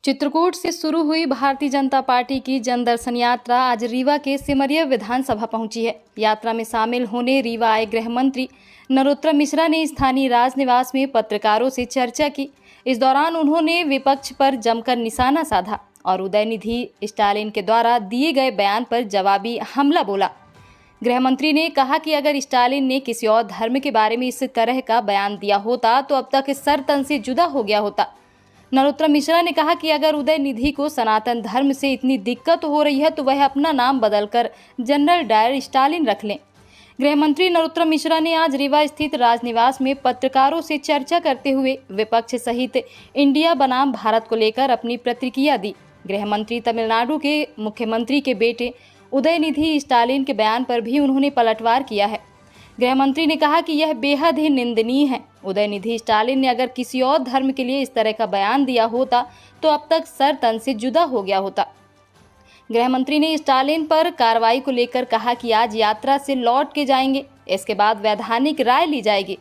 चित्रकूट से शुरू हुई भारतीय जनता पार्टी की जन दर्शन यात्रा आज रीवा के सिमरिया विधानसभा पहुंची है। यात्रा में शामिल होने रीवा आए गृह मंत्री नरोत्तम मिश्रा ने स्थानीय राजनिवास में पत्रकारों से चर्चा की। इस दौरान उन्होंने विपक्ष पर जमकर निशाना साधा और उदयनिधि स्टालिन के द्वारा दिए गए बयान पर जवाबी हमला बोला। गृह मंत्री ने कहा कि अगर स्टालिन ने किसी और धर्म के बारे में इस तरह का बयान दिया होता तो अब तक सर तन से जुदा हो गया होता। नरोत्तम मिश्रा ने कहा कि अगर उदयनिधि को सनातन धर्म से इतनी दिक्कत हो रही है तो वह अपना नाम बदलकर जनरल डायर स्टालिन रख लें। गृह मंत्री नरोत्तम मिश्रा ने आज रीवा स्थित राजनिवास में पत्रकारों से चर्चा करते हुए विपक्ष सहित इंडिया बनाम भारत को लेकर अपनी प्रतिक्रिया दी। गृह मंत्री तमिलनाडु के मुख्यमंत्री के बेटे उदयनिधि स्टालिन के बयान पर भी उन्होंने पलटवार किया है। गृह मंत्री ने कहा कि यह बेहद ही निंदनीय है। उदयनिधि स्टालिन ने अगर किसी और धर्म के लिए इस तरह का बयान दिया होता तो अब तक सर तन से जुदा हो गया होता। गृह मंत्री ने स्टालिन पर कार्रवाई को लेकर कहा कि आज यात्रा से लौट के जाएंगे, इसके बाद वैधानिक राय ली जाएगी।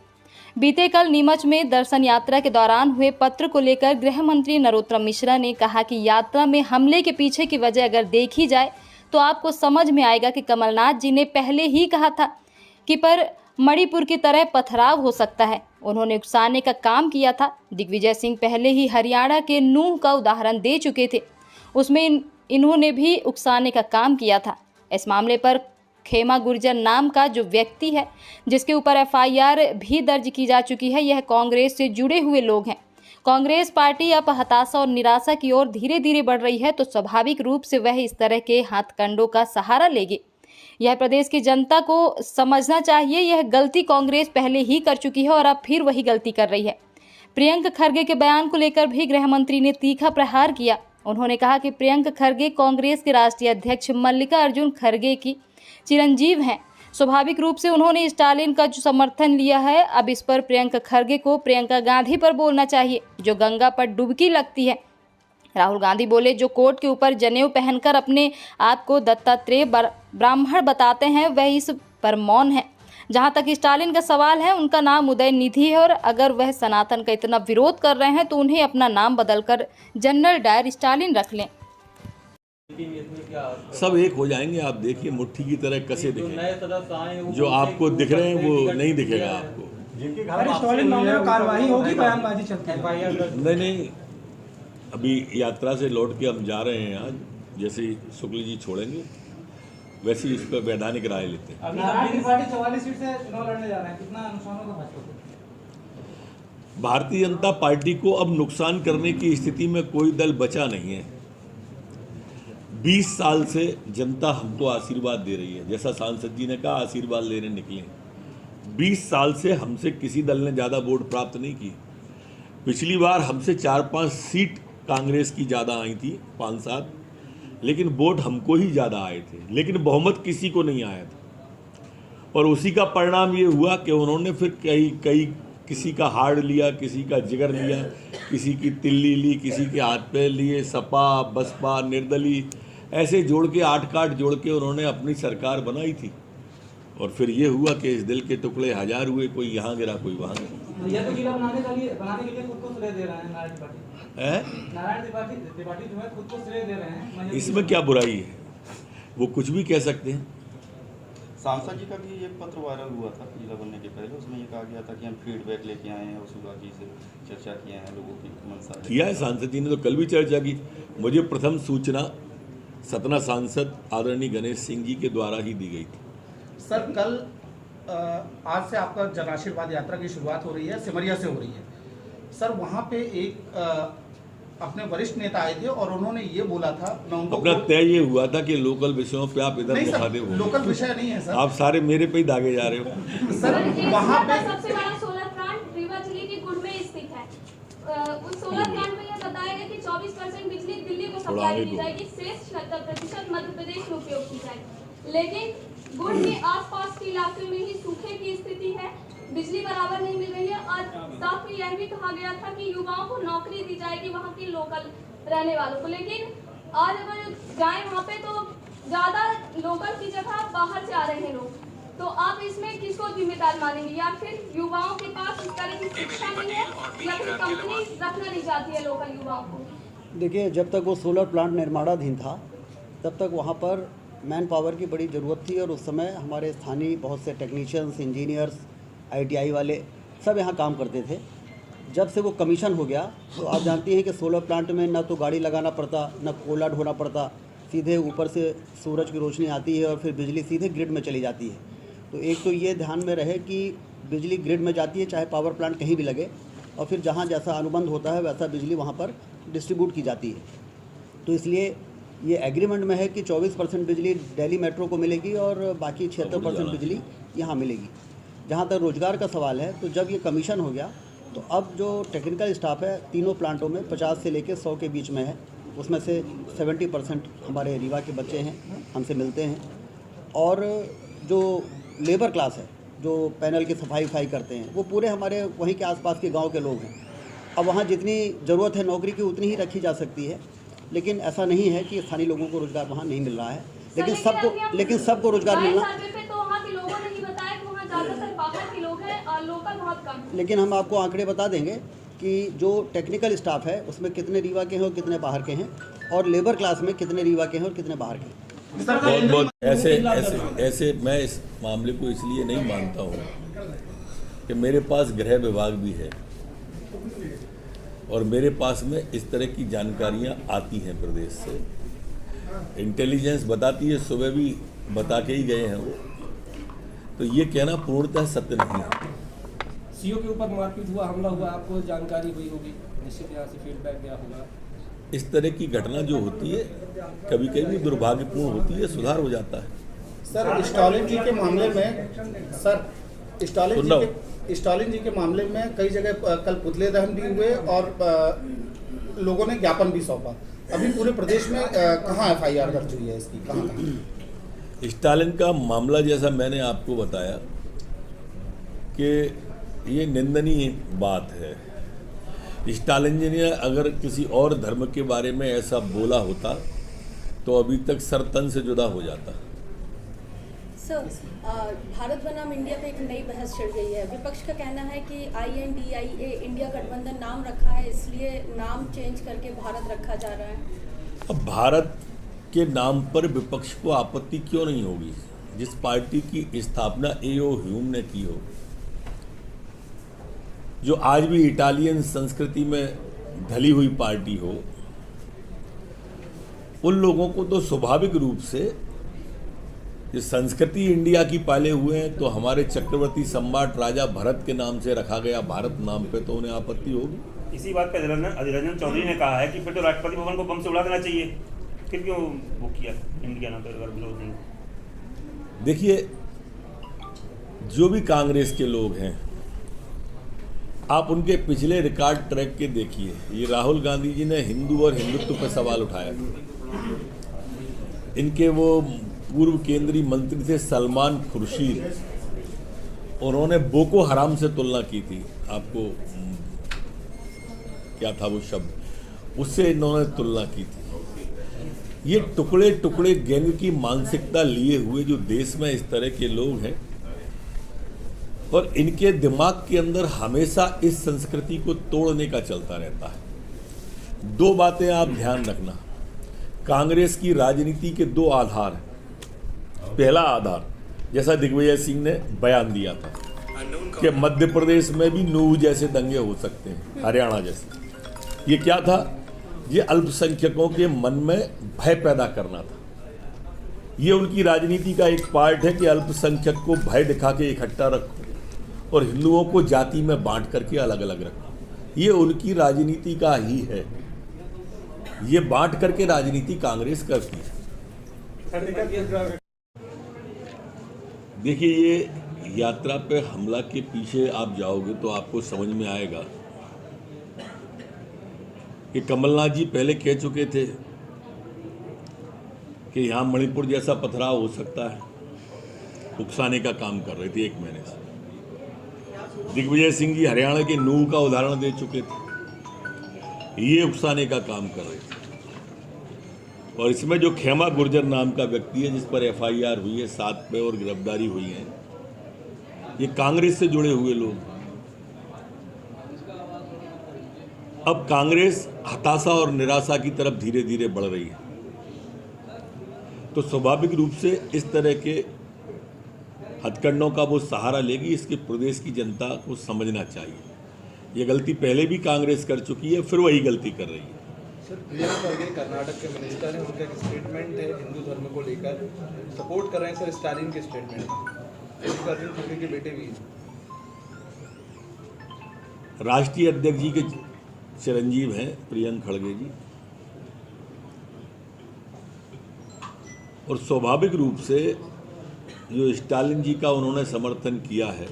बीते कल नीमच में दर्शन यात्रा के दौरान हुए पत्र को लेकर गृह मंत्री नरोत्तम मिश्रा ने कहा कि यात्रा में हमले के पीछे की वजह अगर देखी जाए तो आपको समझ में आएगा कि कमलनाथ जी ने पहले ही कहा था कि पर मणिपुर की तरह पथराव हो सकता है। उन्होंने उकसाने का काम किया था। दिग्विजय सिंह पहले ही हरियाणा के नूह का उदाहरण दे चुके थे, उसमें इन्होंने भी उकसाने का काम किया था। इस मामले पर खेमा गुर्जर नाम का जो व्यक्ति है जिसके ऊपर FIR भी दर्ज की जा चुकी है, यह कांग्रेस से जुड़े हुए लोग हैं। कांग्रेस पार्टी अब हताशा और निराशा की ओर धीरे धीरे बढ़ रही है तो स्वाभाविक रूप से वह इस तरह के हाथकंडों का सहारा लेगी। यह प्रदेश की जनता को समझना चाहिए, यह गलती कांग्रेस पहले ही कर चुकी है और अब फिर वही गलती कर रही है। प्रियंक खरगे के बयान को लेकर भी गृह मंत्री ने तीखा प्रहार किया। उन्होंने कहा कि प्रियंक खरगे कांग्रेस के राष्ट्रीय अध्यक्ष मल्लिकार्जुन खरगे की चिरंजीव हैं। स्वाभाविक रूप से उन्होंने स्टालिन का जो समर्थन लिया है, अब इस पर प्रियंक खरगे को प्रियंका गांधी पर बोलना चाहिए जो गंगा पर डुबकी लगती है। राहुल गांधी बोले, जो कोर्ट के ऊपर जनेऊ पहनकर अपने आप को दत्तात्रेय ब्राह्मण बताते हैं वह इस पर मौन है। जहां तक स्टालिन का सवाल है, उनका नाम उदयनिधि है और अगर वह सनातन का इतना विरोध कर रहे हैं तो उन्हें अपना नाम बदलकर जनरल डायर स्टालिन रख लें। सब एक हो जाएंगे, आप देखिए मुट्ठी की तरह कसे दिखेंगे। जो आपको दिख रहे हैं वो नहीं दिखेगा आपको। स्टालिन मामले में कार्रवाई होगी, बयानबाजी चलती है। नहीं, अभी यात्रा से लौट के हम जा रहे हैं। आज जैसे ही शुक्ल जी छोड़ेंगे वैसे ही इस पर वैधानिक राय लेते हैं। नारायण पार्टी 44 सीट से चुनाव लड़ने जा रहे हैं, कितना नुकसान होगा भाजपा को? भारतीय जनता पार्टी को अब नुकसान करने की स्थिति में कोई दल बचा नहीं है। 20 साल से जनता हमको आशीर्वाद दे रही है, जैसा सांसद जी ने कहा आशीर्वाद लेने निकले। 20 साल से हमसे किसी दल ने ज़्यादा वोट प्राप्त नहीं की। पिछली बार हमसे 4-5 सीट कांग्रेस की ज़्यादा आई थी, 5-7, लेकिन वोट हमको ही ज़्यादा आए थे, लेकिन बहुमत किसी को नहीं आया था। और उसी का परिणाम ये हुआ कि उन्होंने फिर किसी का हाड़ लिया, किसी का जिगर लिया, किसी की तिल्ली ली, किसी के हाथ पैर लिए, सपा बसपा निर्दलीय ऐसे जोड़ के 8 काट जोड़ के उन्होंने अपनी सरकार बनाई थी। और फिर ये हुआ कि इस दिल के टुकड़े 1000 हुए, कोई यहाँ गिरा कोई वहाँ गिरा। ये तो जिला बनाने के लिए खुद को श्रेय दे रहे हैं नारायण त्रिपाठी जो है खुद को श्रेय दे रहे हैं। इसमें क्या बुराई है, वो कुछ भी कह सकते हैं। सांसद जी का भी एक पत्र वायरल हुआ था जिला बनने के पहले, उसमें ये कहा गया था कि हम फीडबैक लेके आए हैं, वसूला जी से चर्चा किए हैं, लोगों की मंशा किया है। सांसद जी ने तो कल भी चर्चा की। मुझे प्रथम सूचना सतना सांसद आदरणीय गणेश सिंह जी के द्वारा ही दी गई थी। सर, कल आज से आपका जन आशीर्वाद यात्रा की शुरुआत हो रही है, सिमरिया से हो रही है। सर, वहाँ पे एक अपने वरिष्ठ नेता आए थे और उन्होंने ये बोला था, मैं उनको अपना तय ये हुआ था कि लोकल विषयों पे आप इधर मुखातिब हो। लोकल विषय नहीं है सर, आप सारे मेरे पे ही दागे जा रहे हो। सर, वहाँ पे सबसे बड़ा सोलर प्लांट रीवा जिले के गुड़ में स्थित है। उस सोलर प्लांट में यह बताया गया कि 24% बिजली दिल्ली को सप्लाई की जाएगी, शेष 70% मध्य प्रदेश में उपयोग की जाएगी। लेकिन गुड़ के आसपास के इलाके में ही सूखे की स्थिति है, बिजली बराबर नहीं मिल रही है। और साथ में यह भी कहा गया था कि युवाओं को नौकरी दी जाएगी वहाँ के लोकल रहने वालों को, लेकिन आज अगर जाए वहाँ पे तो ज्यादा लोकल की जगह बाहर से आ रहे हैं लोग। तो आप इसमें किसको जिम्मेदार मानेंगे, या फिर युवाओं के पास इस तरह की शिक्षा नहीं है, या फिर कंपनी रखना नहीं चाहती है लोकल युवाओं को? देखिए, जब तक वो सोलर प्लांट निर्माणाधीन था तब तक वहाँ पर मैन पावर की बड़ी ज़रूरत थी और उस समय हमारे स्थानीय बहुत से टेक्नीशियंस, इंजीनियर्स, ITI वाले सब यहाँ काम करते थे। जब से वो कमीशन हो गया तो आप जानती हैं कि सोलर प्लांट में ना तो गाड़ी लगाना पड़ता, ना कोयला ढोना पड़ता, सीधे ऊपर से सूरज की रोशनी आती है और फिर बिजली सीधे ग्रिड में चली जाती है। तो एक तो ये ध्यान में रहे कि बिजली ग्रिड में जाती है चाहे पावर प्लांट कहीं भी लगे, और फिर जहाँ जैसा अनुबंध होता है वैसा बिजली वहाँ पर डिस्ट्रीब्यूट की जाती है। तो इसलिए ये एग्रीमेंट में है कि 24% बिजली दिल्ली मेट्रो को मिलेगी और बाकी 76% बिजली यहाँ मिलेगी। जहाँ तक रोज़गार का सवाल है, तो जब ये कमीशन हो गया तो अब जो टेक्निकल स्टाफ है तीनों प्लांटों में 50 से लेकर 100 के बीच में है, उसमें से 70% हमारे रीवा के बच्चे हैं, हमसे मिलते हैं। और जो लेबर क्लास है जो पैनल की सफाई करते हैं वो पूरे हमारे वहीं के आसपास के गांव के लोग हैं। अब वहाँ जितनी ज़रूरत है नौकरी की उतनी ही रखी जा सकती है, लेकिन ऐसा नहीं है कि स्थानीय लोगों को रोज़गार वहाँ नहीं मिल रहा है, लेकिन सबको रोज़गार मिलना। लेकिन हम आपको आंकड़े बता देंगे कि जो टेक्निकल स्टाफ है उसमें कितने रीवा के हैं और कितने बाहर के हैं, और लेबर क्लास में कितने रीवा के हैं और कितने बाहर के हैं। बहुत ऐसे मैं इस मामले को इसलिए नहीं मानता हूँ कि मेरे पास गृह विभाग भी है और मेरे पास में इस तरह की जानकारियाँ आती हैं प्रदेश से। इंटेलिजेंस बताती है, सुबह भी बता के ही गए हैं वो, तो ये कहना पूर्णतः सत्य नहीं है। सीओ के ऊपर मारपीट हुआ, हमला हुआ, आपको जानकारी हुई होगी, निश्चित यहाँ से फीडबैक दिया होगा। इस तरह की घटना जो होती है कभी कभी दुर्भाग्यपूर्ण होती है, सुधार हो जाता है। सर स्टालिन जी के मामले में स्टालिन जी के मामले में कई जगह कल पुतले दहन भी हुए और लोगों ने ज्ञापन भी सौंपा। अभी पूरे प्रदेश में कहाँ FIR दर्ज हुई है इसकी, कहाँ? स्टालिन का मामला जैसा मैंने आपको बताया कि ये निंदनीय बात है। स्टालिन जी ने अगर किसी और धर्म के बारे में ऐसा बोला होता तो अभी तक सर तन से जुदा हो जाता। सर, भारत बनाम इंडिया पे एक नई बहस चल गई है। विपक्ष का कहना है कि INDIA इंडिया गठबंधन नाम रखा है, इसलिए नाम चेंज करके भारत रखा जा रहा है। अब भारत के नाम पर विपक्ष को आपत्ति क्यों नहीं होगी? जिस पार्टी की स्थापना A.O. ह्यूम ने की हो, जो आज भी इटालियन संस्कृति में ढली हुई पार्टी हो, उन लोगों को तो स्वाभाविक रूप से ये संस्कृति इंडिया की पाले हुए हैं, तो हमारे चक्रवर्ती सम्राट राजा भरत के नाम से रखा गया भारत नाम पे, तो उन्हें आपत्ति होगी। इसी बात पे अधीर रंजन चौधरी ने कहा है कि फिर तो राष्ट्रपति भवन को बम से उड़ा देना चाहिए, फिर क्यों वो किया इंडिया नाम पर विरोध नहीं? देखिए, जो भी कांग्रेस के लोग हैं, आप उनके पिछले रिकॉर्ड ट्रैक के देखिए। ये राहुल गांधी जी ने हिंदू और हिंदुत्व पर सवाल उठाया। इनके वो पूर्व केंद्रीय मंत्री थे सलमान खुर्शीद, उन्होंने बोको हराम से तुलना की थी। आपको क्या था वो शब्द, उससे इन्होंने तुलना की थी। ये टुकड़े टुकड़े गैंग की मानसिकता लिए हुए जो देश में इस तरह के लोग हैं, और इनके दिमाग के अंदर हमेशा इस संस्कृति को तोड़ने का चलता रहता है। दो बातें आप ध्यान रखना, कांग्रेस की राजनीति के दो आधार हैं। पहला आधार, जैसा दिग्विजय सिंह ने बयान दिया था कि मध्य प्रदेश में भी नूह जैसे दंगे हो सकते हैं, हरियाणा जैसे। ये क्या था? ये अल्पसंख्यकों के मन में भय पैदा करना था। ये उनकी राजनीति का एक पार्ट है कि अल्पसंख्यक को भय दिखा के इकट्ठा रखो और हिंदुओं को जाति में बांट करके अलग अलग रखो। ये उनकी राजनीति का ही है। ये बांट करके राजनीति कांग्रेस करती है। देखिए, ये यात्रा पे हमला के पीछे आप जाओगे तो आपको समझ में आएगा कि कमलनाथ जी पहले कह चुके थे कि यहाँ मणिपुर जैसा पथराव हो सकता है, उकसाने का काम कर रहे थे 1 महीने से। दिग्विजय सिंह जी हरियाणा के नूह का उदाहरण दे चुके थे, ये उकसाने का काम कर रहे थे। और इसमें जो खेमा गुर्जर नाम का व्यक्ति है जिस पर FIR हुई है 7 पे और गिरफ्तारी हुई है, ये कांग्रेस से जुड़े हुए लोग। अब कांग्रेस हताशा और निराशा की तरफ धीरे धीरे बढ़ रही है, तो स्वाभाविक रूप से इस तरह के हथकंडों का वो सहारा लेगी। इसके प्रदेश की जनता को समझना चाहिए, ये गलती पहले भी कांग्रेस कर चुकी है, फिर वही गलती कर रही है। सर, प्रियंका खड़गे कर्नाटक के मिनिस्टर हैं, उनका एक स्टेटमेंट है हिंदू धर्म को लेकर, सपोर्ट कर रहे हैं सर स्टालिन के स्टेटमेंट। मल्लिकार्जुन खड़गे के बेटे भी राष्ट्रीय अध्यक्ष जी के चिरंजीव हैं प्रियंका खड़गे जी, और स्वाभाविक रूप से जो स्टालिन जी का उन्होंने समर्थन किया है,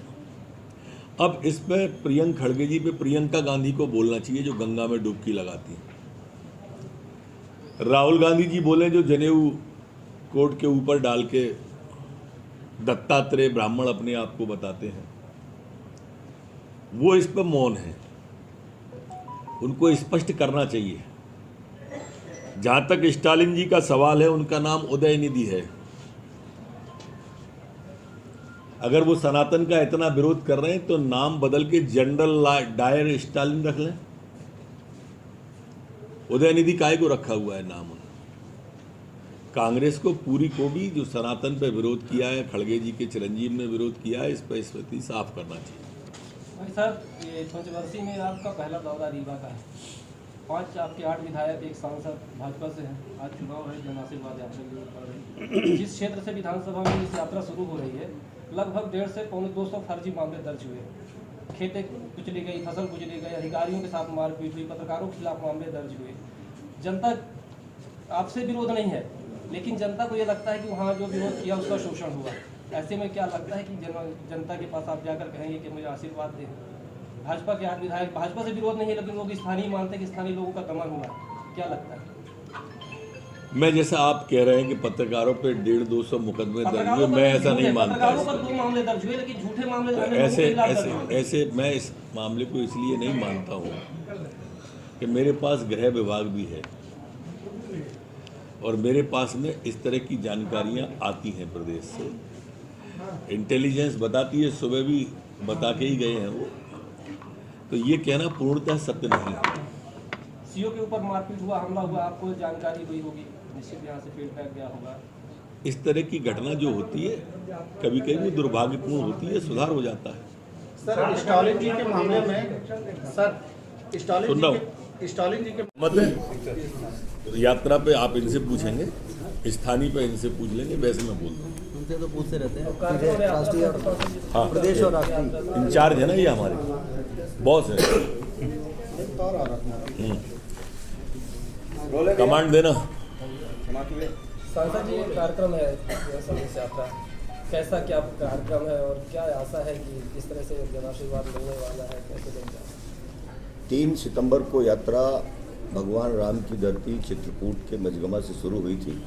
अब इस पर प्रियंका खड़गे जी पे प्रियंका गांधी को बोलना चाहिए जो गंगा में डुबकी लगाती हैं। राहुल गांधी जी बोले जो जनेऊ कोट के ऊपर डाल के दत्तात्रेय ब्राह्मण अपने आप को बताते हैं, वो इस पर मौन है, उनको स्पष्ट करना चाहिए। जहां तक स्टालिन जी का सवाल है, उनका नाम उदयनिधि है। अगर वो सनातन का इतना विरोध कर रहे हैं तो नाम बदल के जनरल डायर स्टालिन रख लें। उदयनिधि काय को रखा हुआ है नाम उन्होंने? कांग्रेस को पूरी को भी जो सनातन पर विरोध किया है, खड़गे जी के चिरंजीव ने विरोध किया है, इस पर स्थिति साफ करना चाहिए। भाई साहब, ये पंचवर्षीय में आपका पहला दौरा रीवा का है। 5 आपके 8 विधायक, एक सांसद भाजपा से हैं। आज चुनाव है, जन आशीर्वाद यात्रा की कर रही है। जिस क्षेत्र से विधानसभा में इस यात्रा शुरू हो रही है, लगभग 150 से 200 फर्जी मामले दर्ज हुए। खेतें कुचली गई, फसल कुचली गई, अधिकारियों के साथ मारपीट हुई, पत्रकारों के खिलाफ मामले दर्ज हुए। जनता आपसे विरोध नहीं है, लेकिन जनता को ये लगता है कि वहाँ जो विरोध किया उसका शोषण हुआ। ऐसे में क्या लगता है कि जनता के पास आप जाकर कहेंगे कि मुझे आशीर्वाद दें? भाजपा के 8 विधायक, भाजपा से विरोध नहीं है, लेकिन लोग स्थानीय मानते हैं कि स्थानीय लोगों का दमन हुआ, क्या लगता है? मैं जैसा आप कह रहे हैं कि पत्रकारों पे 150-200 मुकदमे दर्ज हुए, मैं ऐसा नहीं मानता। पत्रकारों पर 2 मामले दर्ज हुए, लेकिन झूठे मामले ऐसे मैं इस मामले को इसलिए नहीं मानता हूँ कि मेरे पास गृह विभाग भी है और मेरे पास में इस तरह की जानकारियाँ आती हैं प्रदेश से। इंटेलिजेंस बताती है, सुबह भी बता के ही गए हैं वो, तो ये कहना पूर्णतः सत्य नहीं है। सीओ के ऊपर मारपीट हुआ, हमला हुआ, आपको जानकारी हुई होगी, निश्चित यहाँ से फीडबैक गया होगा। इस तरह की घटना जो होती है कभी कभी वो दुर्भाग्यपूर्ण होती है, सुधार हो जाता है। सर, स्टालिन जी के मामले में स्टालिन जी के मत है यात्रा पे आप इनसे पूछेंगे, स्थानीय पे इनसे पूछ लेंगे, वैसे मैं बोल दूँ। उनसे तो पूछते रहते हैं, राष्ट्रीय और हाँ, प्रदेश और राष्ट्रीय इंचार्ज है ना ये हमारे बॉस है, कमांड देना। सांसद जी, कार्यक्रम है संदेश यात्रा, कैसा क्या कार्यक्रम है और क्या आशा है कि किस तरह से जन आशीर्वाद मिलने वाला है, कैसे देंगे? 3 सितंबर को यात्रा भगवान राम की धरती चित्रकूट के मजगमा से शुरू हुई थी।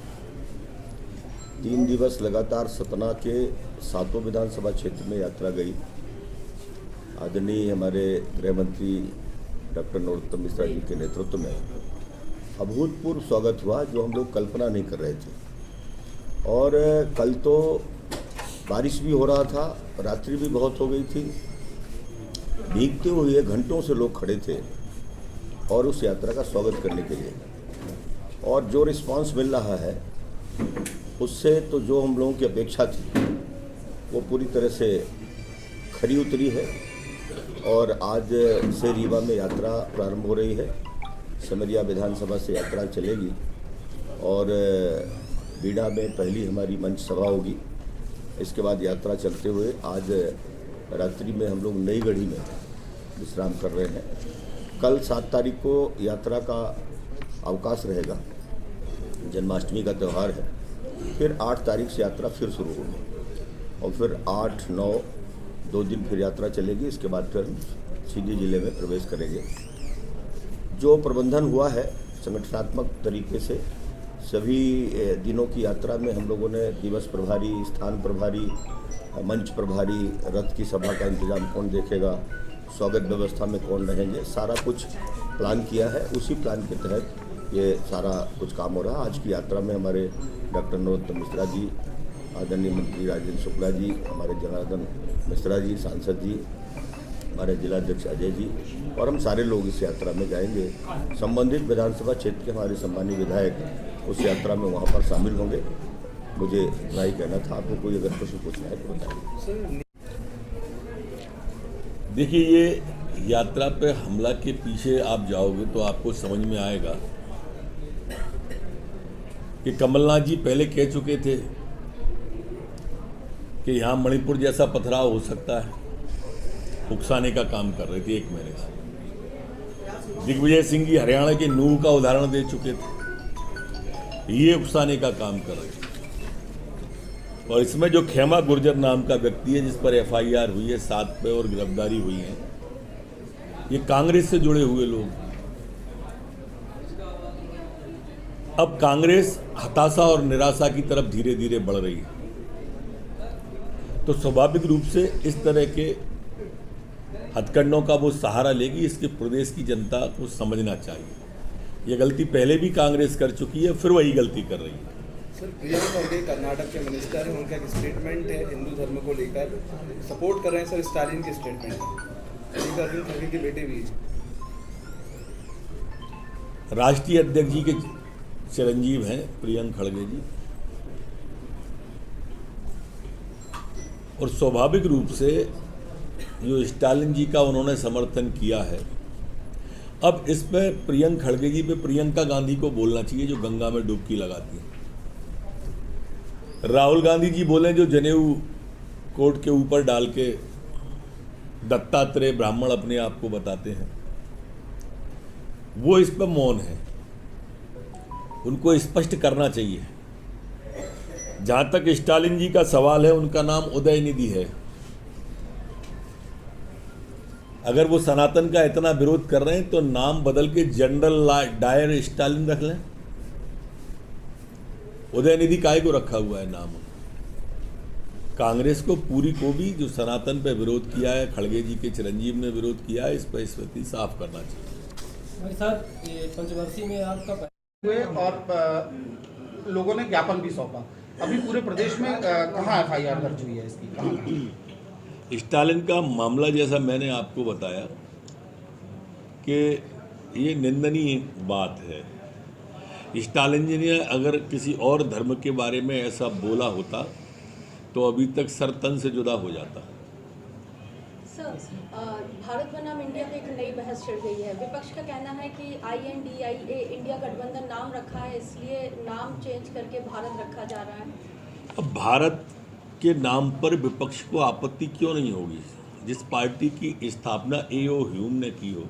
3 दिवस लगातार सतना के 7 विधानसभा क्षेत्र में यात्रा गई। आदरणीय हमारे गृह मंत्री डॉक्टर नरोत्तम मिश्रा जी के नेतृत्व में अभूतपूर्व स्वागत हुआ, जो हम लोग कल्पना नहीं कर रहे थे। और कल तो बारिश भी हो रहा था, रात्रि भी बहुत हो गई थी, भीगते हुए घंटों से लोग खड़े थे और उस यात्रा का स्वागत करने के लिए। और जो रिस्पांस मिल रहा है उससे तो जो हम लोगों की अपेक्षा थी वो पूरी तरह से खरी उतरी है। और आज से रीवा में यात्रा प्रारंभ हो रही है, सिमरिया विधानसभा से यात्रा चलेगी और बीड़ा में पहली हमारी मंच सभा होगी। इसके बाद यात्रा चलते हुए आज रात्रि में हम लोग नई गढ़ी में विश्राम कर रहे हैं। कल 7 तारीख को यात्रा का अवकाश रहेगा, जन्माष्टमी का त्यौहार है। फिर 8 तारीख से यात्रा फिर शुरू होगी और फिर 8, 9 2 दिन फिर यात्रा चलेगी। इसके बाद फिर सीधी जिले में प्रवेश करेंगे। जो प्रबंधन हुआ है संगठनात्मक तरीके से, सभी दिनों की यात्रा में हम लोगों ने दिवस प्रभारी, स्थान प्रभारी, मंच प्रभारी, रथ की सभा का इंतजाम कौन देखेगा, स्वागत व्यवस्था में कौन रहेंगे, सारा कुछ प्लान किया है। उसी प्लान के तहत ये सारा कुछ काम हो रहा है। आज की यात्रा में हमारे डॉक्टर नरोत्तम मिश्रा जी, आदरणीय मंत्री राजेंद्र शुक्ला जी, हमारे जनार्दन मिश्रा जी, सांसद जी, हमारे जिलाध्यक्ष अजय जी और हम सारे लोग इस यात्रा में जाएंगे। संबंधित विधानसभा क्षेत्र के हमारे सम्मानीय विधायक उस यात्रा में वहाँ पर शामिल होंगे। मुझे इतना ही कहना था। आपको कोई अगर प्रश्न पूछना है तो बताइए। देखिए, ये यात्रा पे हमला के पीछे आप जाओगे तो आपको समझ में आएगा कि कमलनाथ जी पहले कह चुके थे कि यहाँ मणिपुर जैसा पथराव हो सकता है, उकसाने का काम कर रहे थे 1 महीने से। दिग्विजय सिंह जी हरियाणा के नूह का उदाहरण दे चुके थे, ये उकसाने का काम कर रहे थे। और इसमें जो खेमा गुर्जर नाम का व्यक्ति है जिस पर FIR हुई है 7 पे और गिरफ्तारी हुई है, ये कांग्रेस से जुड़े हुए लोग। अब कांग्रेस हताशा और निराशा की तरफ धीरे धीरे बढ़ रही है, तो स्वाभाविक रूप से इस तरह के हथकंडों का वो सहारा लेगी। इसके प्रदेश की जनता को समझना चाहिए ये गलती पहले भी कांग्रेस कर चुकी है, फिर वही गलती कर रही है। सर, प्रियंका खड़गे कर्नाटक के मिनिस्टर हैं, उनका एक स्टेटमेंट है हिंदू धर्म को लेकर, सपोर्ट कर रहे हैं सर स्टालिन के स्टेटमेंट। मल्लिकार्जुन खड़गे के बेटे भी राष्ट्रीय अध्यक्ष जी के चिरंजीव हैं प्रियंका खड़गे जी, और स्वाभाविक रूप से जो स्टालिन जी का उन्होंने समर्थन किया है, अब इस पर प्रियंका खड़गे जी पे प्रियंका गांधी को बोलना चाहिए जो गंगा में डुबकी लगाती है। राहुल गांधी जी बोले जो जनेऊ कोर्ट के ऊपर डाल के दत्तात्रेय ब्राह्मण अपने आप को बताते हैं, वो इस पर मौन है। उनको स्पष्ट करना चाहिए। जहां तक स्टालिन जी का सवाल है, उनका नाम उदयनिधि है। अगर वो सनातन का इतना विरोध कर रहे हैं तो नाम बदल के जनरल डायर स्टालिन रख लें। उदयनिधि काय को रखा हुआ है नाम? कांग्रेस को पूरी को भी जो सनातन पे विरोध किया है, खड़गे जी के चिरंजीव ने विरोध किया है, इस पर स्थिति साफ करना चाहिए। भाई साहब, ये पंचवर्षीय में आपका हुए और लोगों ने ज्ञापन भी सौंपा। अभी पूरे प्रदेश में कहाँ FIR दर्ज हुई है इसकी? कहाँ? स्टालिन का मामला जैसा मैंने आपको बताया कि ये निंदनीय बात है। स्टालिन जी ने अगर किसी और धर्म के बारे में ऐसा बोला होता तो अभी तक सर तन से जुदा हो जाता। सर, भारत बनाम इंडिया पे एक नई बहस छिड़ गई है। विपक्ष का कहना है कि INDIA इंडिया गठबंधन नाम रखा है, इसलिए नाम चेंज करके भारत रखा जा रहा है। अब भारत के नाम पर विपक्ष को आपत्ति क्यों नहीं होगी? जिस पार्टी की स्थापना A.O. ह्यूम ने की हो,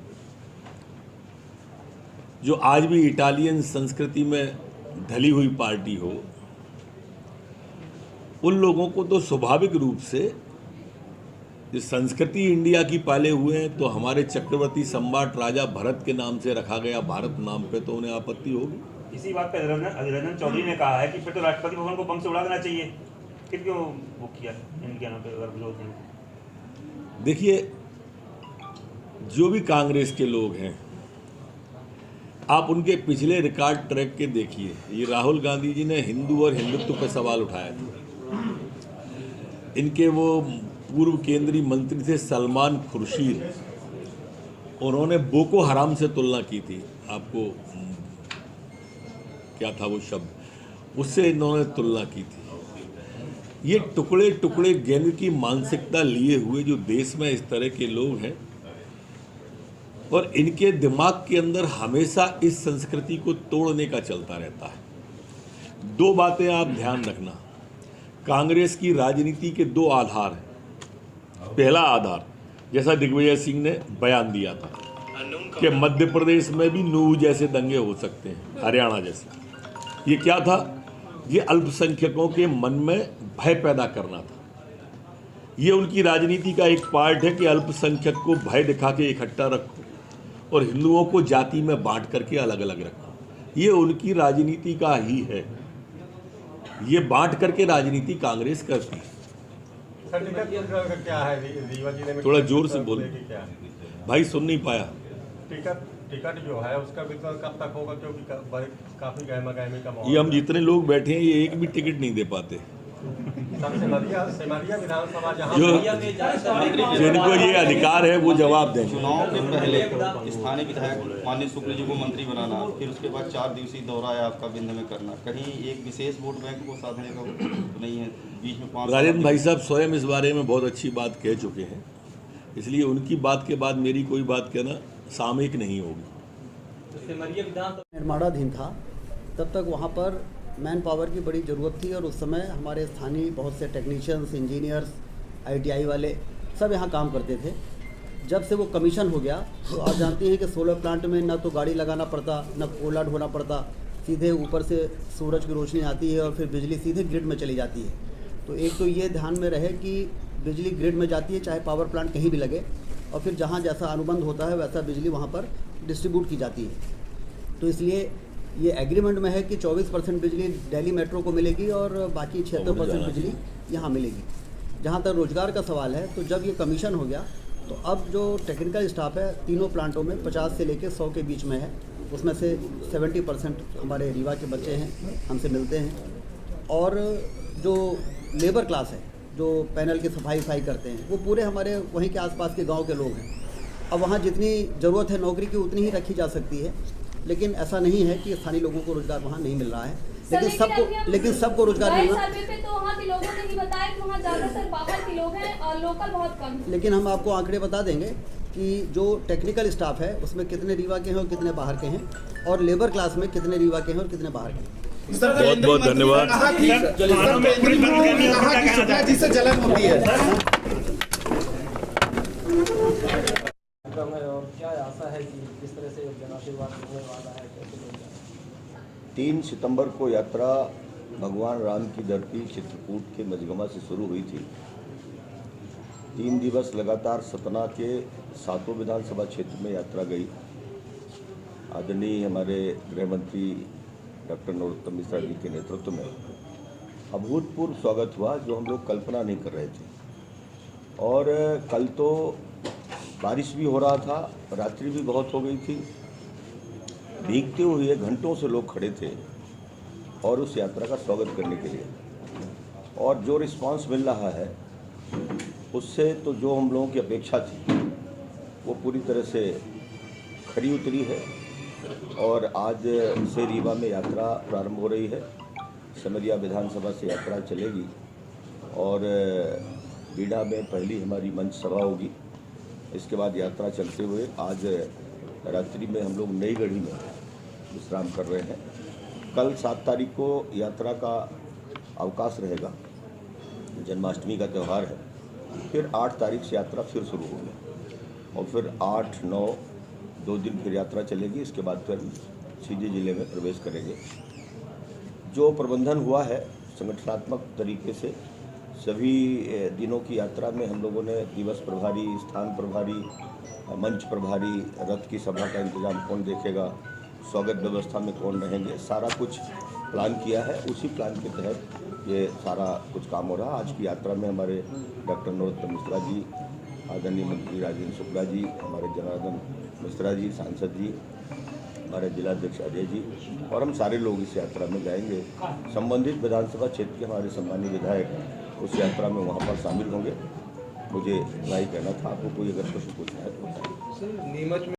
जो आज भी इटालियन संस्कृति में ढली हुई पार्टी हो, उन लोगों को तो स्वाभाविक रूप से जो संस्कृति इंडिया की पाले हुए हैं, तो हमारे चक्रवर्ती सम्राट राजा भरत के नाम से रखा गया भारत नाम पे, तो उन्हें आपत्ति होगी। इसी बात पे अधीर रंजन चौधरी ने कहा है कि फिर तो राष्ट्रपति भवन को बम से उड़ा देना चाहिए। फिर क्यों वो किया इंडिया नाम पे अगर विरोध नहीं? देखिए, जो भी कांग्रेस के लोग हैं, आप उनके पिछले रिकॉर्ड ट्रैक के देखिए। ये राहुल गांधी जी ने हिंदू और हिंदुत्व पर सवाल उठाया था। इनके वो पूर्व केंद्रीय मंत्री थे सलमान खुर्शीद, उन्होंने बोको हराम से तुलना की थी। आपको क्या था वो शब्द, उससे इन्होंने तुलना की थी। ये टुकड़े टुकड़े गैंग की मानसिकता लिए हुए जो देश में इस तरह के लोग हैं, और इनके दिमाग के अंदर हमेशा इस संस्कृति को तोड़ने का चलता रहता है। 2 बातें आप ध्यान रखना, कांग्रेस की राजनीति के 2 आधार हैं। पहला आधार, जैसा दिग्विजय सिंह ने बयान दिया था कि मध्य प्रदेश में भी नूह जैसे दंगे हो सकते हैं, हरियाणा जैसे। ये क्या था? ये अल्पसंख्यकों के मन में भय पैदा करना था। ये उनकी राजनीति का एक पार्ट है कि अल्पसंख्यक को भय दिखा के इकट्ठा रखो और हिंदुओं को जाति में बांट करके अलग अलग रखो। ये उनकी राजनीति का ही है। ये बांट करके राजनीति कांग्रेस करती है। क्या है रीवा जिले में? थोड़ा जोर से बोलो भाई, सुन नहीं पाया। टिकट जो है उसका वितरण कब तक होगा? क्योंकि काफी गहमा गहमी का माहौल। ये हम जितने लोग बैठे हैं, ये एक भी टिकट नहीं दे पाते। सिमरिया विधानसभा जिनको ये अधिकार है वो जवाब दें। चुनाव के पहले स्थानीय विधायक माननीय शुक्ल जी को मंत्री बनाना, फिर उसके बाद 4 दिवसीय दौरा है आपका विंध्य में करना, कहीं एक विशेष वोट बैंक को साधने का तो नहीं है, बीच में 5 राजेंद्र भाई साहब स्वयं इस बारे में बहुत अच्छी बात कह चुके हैं, इसलिए उनकी बात के बाद मेरी कोई बात कहना सामयिक नहीं होगी। निर्माणाधीन था तब तक वहाँ पर मैन पावर की बड़ी ज़रूरत थी और उस समय हमारे स्थानीय बहुत से टेक्नीशियंस, इंजीनियर्स, ITI वाले सब यहाँ काम करते थे। जब से वो कमीशन हो गया तो आप जानते हैं कि सोलर प्लांट में ना तो गाड़ी लगाना पड़ता, ना कोला ढोना पड़ता, सीधे ऊपर से सूरज की रोशनी आती है और फिर बिजली सीधे ग्रिड में चली जाती है। तो एक तो ये ध्यान में रहे कि बिजली ग्रिड में जाती है चाहे पावर प्लांट कहीं भी लगे, और फिर जहाँ जैसा अनुबंध होता है वैसा बिजली वहाँ पर डिस्ट्रीब्यूट की जाती है। तो इसलिए ये एग्रीमेंट में है कि 24% बिजली दिल्ली मेट्रो को मिलेगी और बाकी 76% बिजली यहाँ मिलेगी। जहाँ तक रोज़गार का सवाल है, तो जब ये कमीशन हो गया तो अब जो टेक्निकल स्टाफ है तीनों प्लांटों में 50 से लेकर 100 के बीच में है, उसमें से 70% हमारे रीवा के बच्चे हैं, हमसे मिलते हैं। और जो लेबर क्लास है जो पैनल की सफाई करते हैं वो पूरे हमारे वहीं के आसपास के गांव के लोग हैं। अब वहाँ जितनी ज़रूरत है नौकरी की उतनी ही रखी जा सकती है, लेकिन ऐसा नहीं है कि स्थानीय लोगों को रोजगार वहाँ नहीं मिल रहा है, लेकिन सबको रोजगार मिल रहा है। तो वहाँ के लोगों ने ही बताया कि वहाँ ज़्यादातर बाहर के लोग हैं और लोकल बहुत कम। लेकिन हम आपको आंकड़े बता देंगे कि जो टेक्निकल स्टाफ है उसमें कितने रीवा के हैं और कितने बाहर के हैं, और लेबर क्लास में कितने रीवा के हैं और कितने बाहर के हैं। बहुत बहुत धन्यवाद। जलन होती है और क्या आशा है कि किस तरह से जन आशीर्वाद होने वाला है, कैसे? 3 सितंबर को यात्रा भगवान राम की धरती चित्रकूट के मजगमा से शुरू हुई थी। 3 दिवस लगातार सतना के 7 विधानसभा क्षेत्र में यात्रा गई। आदरणीय हमारे गृह मंत्री डॉक्टर नरोत्तम मिश्रा जी के नेतृत्व में अभूतपूर्व स्वागत हुआ, जो हम लोग कल्पना नहीं कर रहे थे। और कल तो बारिश भी हो रहा था, रात्रि भी बहुत हो गई थी, भीगते हुए घंटों से लोग खड़े थे और उस यात्रा का स्वागत करने के लिए। और जो रिस्पांस मिल रहा है उससे तो जो हम लोगों की अपेक्षा थी वो पूरी तरह से खरी उतरी है। और आज से रीवा में यात्रा प्रारंभ हो रही है। सिमरिया विधानसभा से यात्रा चलेगी और बीड़ा में पहली हमारी मंच सभा होगी। इसके बाद यात्रा चलते हुए आज रात्रि में हम लोग नई गढ़ी में विश्राम कर रहे हैं। कल 7 तारीख को यात्रा का अवकाश रहेगा, जन्माष्टमी का त्यौहार है। फिर 8 तारीख से यात्रा फिर शुरू होगी और फिर 8, 9 2 दिन फिर यात्रा चलेगी। इसके बाद फिर सीधे जिले में प्रवेश करेंगे। जो प्रबंधन हुआ है संगठनात्मक तरीके से, सभी दिनों की यात्रा में हम लोगों ने दिवस प्रभारी, स्थान प्रभारी, मंच प्रभारी, रथ की सभा का इंतजाम कौन देखेगा, स्वागत व्यवस्था में कौन रहेंगे, सारा कुछ प्लान किया है। उसी प्लान के तहत ये सारा कुछ काम हो रहा है। आज की यात्रा में हमारे डॉक्टर नरोत्तम मिश्रा जी, आदरणीय मंत्री राजेंद्र शुक्ला जी, हमारे जनार्दन मिश्रा जी, सांसद जी, हमारे जिलाध्यक्ष अजय जी और हम सारे लोग इस यात्रा में जाएंगे। संबंधित विधानसभा क्षेत्र के हमारे सम्मानीय विधायक उस यात्रा में वहाँ पर शामिल होंगे। मुझे इतना ही कहना था। आपको कोई अगर प्रश्न पूछना है तो बताइए। नीमच में